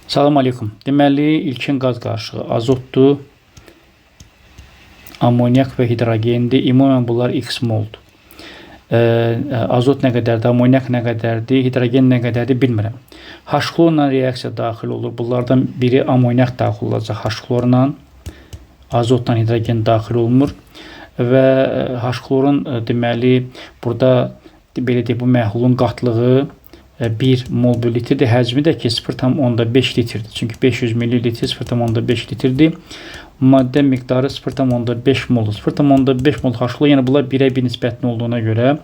Salam aleykum. Deməli, ilkin qaz qarışığı azotdur, amoniak və hidrogendir. Ümumən bunlar x moldur. Azot nə qədərdir, amoniak nə qədərdir, hidrogen nə qədərdir bilmirəm. H-xlorla reaksiya daxil olur. Bunlardan biri amoniak daxil olacaq H-xlorla. Azotla hidrogen daxil olmur. Və H-xlorun deməli, burada belə deyək, bu məhlulun qatlığı 1 mol bölü litrdir. Həcmi də ki 0,5 litrdir. Çünki 500 ml 0,5 litrdir. Maddə miqdarı 0,5 moldur. 0,5 mol H-xlor, yəni bunlar 1-ə 1 nisbətli olduğuna görə,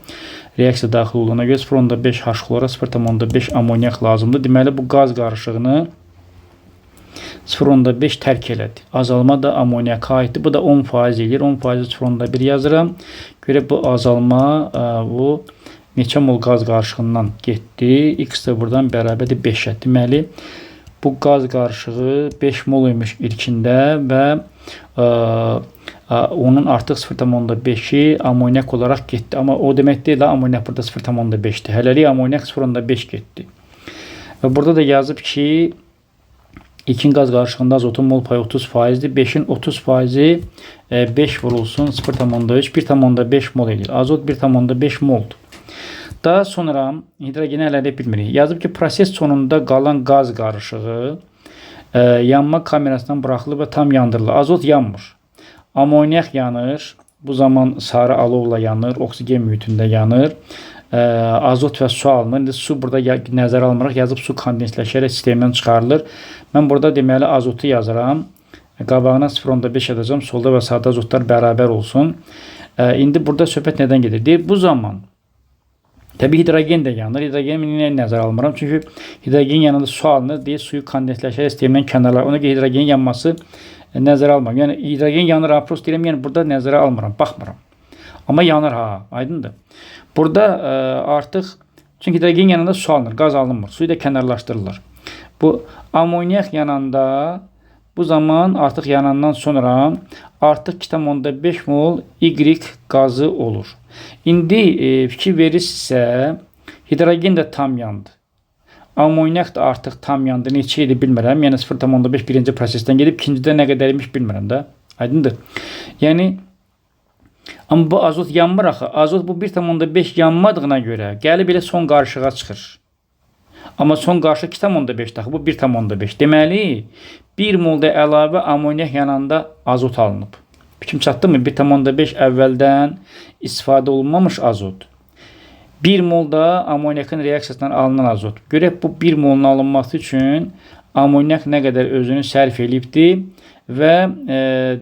reaksiya daxil olduğuna görə 0,5 H-xlora 0,5 amoniak lazımdır. Deməli, bu qaz qarışığını 0,5 tərk elədi. Azalma da amoniaka aiddir. Bu da 10% eləyir. 10% 0,1 yazıram. Görə bu azalma bu neçə mol qaz qarışığından getdi. X də buradan bərabərdir 5-ə. Deməli, bu qaz qarışığı 5 mol imiş ilkində və onun artıq 0,5-i amoniak olaraq getdi. Amma o demək deyil, amoniak burada 0,5-dir. Hələlik amoniak 0,5 getdi. Və burada da yazıb ki, ilkin qaz qarışığında azotun mol payı 30%-dir. 5-in 30%-i 5 vurulsun 0,3, 1,5 mol edir. Azot 1,5 moldur. Daha sonra hidrogeni hələ edə bilmirik. Yazıb ki, proses sonunda qalan qaz qarışığı yanma kamerasından buraxılır və tam yandırılır. Azot yanmır. Amoniak yanır. Bu zaman sarı alovla yanır. Oksigen mühitində yanır. Azot və su alınır. İndi su burada nəzərə almırıq. Yazıb su kondensləşərək sistemdən çıxarılır. Mən burada deməli azotu yazıram. Qabağına 0,5 edəcəm. Solda və sağda azotlar bərabər olsun. İndi burada söhbət nədən gedir? Deyir, bu zaman təbii hidrogen də yanır. Hidrogeni nəzərə almıram. Çünki hidrogen yanında su alınır. Deyir, suyu kondensləşərək sistemdən kənarlar. Ona görə hidrogenin yanması nəzərə almıram. Yəni hidrogen yanır, prost deyirəm, yəni burada nəzərə almıram, baxmıram. Amma yanır ha, aydındır. Burada artıq çünki hidrogen yanında su alınır, qaz alınmır. Suyu da kənarlaşdırırlar. Bu amoniak yananda bu zaman artıq yanandan sonra artıq 2,5 mol Y qazı olur. İndi fikir verirsə, hidrogen də tam yandı. Amoniak da artıq tam yandı. Neçə idi bilmirəm. Yəni 0,5 birinci prosesdən gedib, ikincidə nə qədər imiş bilmirəm də. Aydındır. Yəni, amma bu azot yanmır axı. Azot bu 1,5 yanmadığına görə gəlib elə son qarışığa çıxır. Amma son qarışıq 2,5 daxı. Bu 1,5. Deməli, 1 molda əlavə amoniak yananda azot alınıb. Fikrim çatdı mı? 1,5 əvvəldən istifadə olunmamış azot. 1 molda amoniakın reaksiyasından alınan azot. Görək bu 1 molun alınması üçün amoniak nə qədər özünü sərf eləyibdir və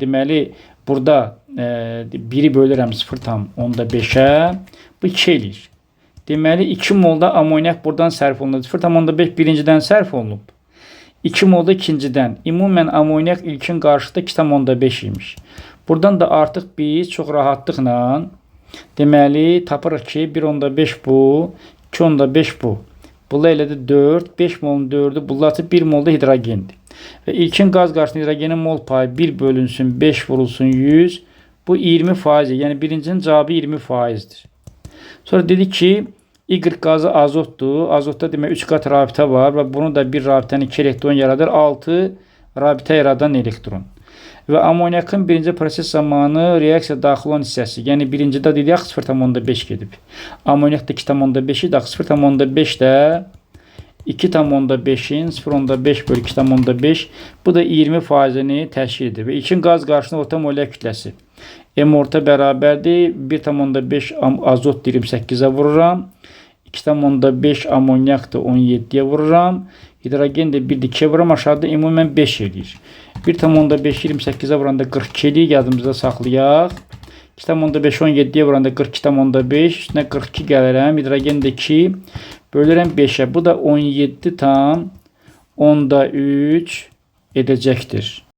deməli burada 1-i bölürəm 0,5-ə, bu 2 eləyir. Deməli 2 molda amoniak buradan sərf olunur. 0,5 birincidən sərf olunub. 2 molda ikincidən. Ümumən amoniak ilkin qarşıda 2,5 imiş. Buradan da artıq biz çox rahatlıqla deməli tapırıq ki 1,5 bu, 2,5 bu. Bunlar elədir 4, 5 molun 4'ü, bunlar 1 molda hidrogendir. Və ilkin qaz qarşısında hidrogenin mol payı 1 bölünsün, 5 vurulsun 100. Bu 20%. Yəni birincinin cavabı 20%'dir. Sonra dedik ki, Y qazı azotdur. Azotda demək 3 qat rabitə var və bunu da bir rabitənin 2 elektron yaradır. 6 rabitə yaradan elektron. Və amoniakın birinci proses zamanı reaksiya daxil olan hissəsi. Yəni birincidə dedik 0,5 gedib. Amoniak da 2,5 idi. 0,5 də 2,5'in 0,5 bölü 2,5. Bu da 20%'ni təşkil edir. Və ilkin qaz qarşısında orta molekül kütləsi. M orta bərabərdir. 1,5 azot 28'ə vururam. 2,5 amoniak da 17'yə vururam. Hidrogen də 1-2'yə vururam. Aşağıda ümumən 5 eləyir. 1,5 28'ə vuranda 42 eləyir. Yadımızda saxlayaq. 2,5 17'yə vuranda 42,5. Üstünə 42 gəlirəm. Hidrogen də 2 bölürəm 5'ə. Bu da 17,3 edəcəkdir.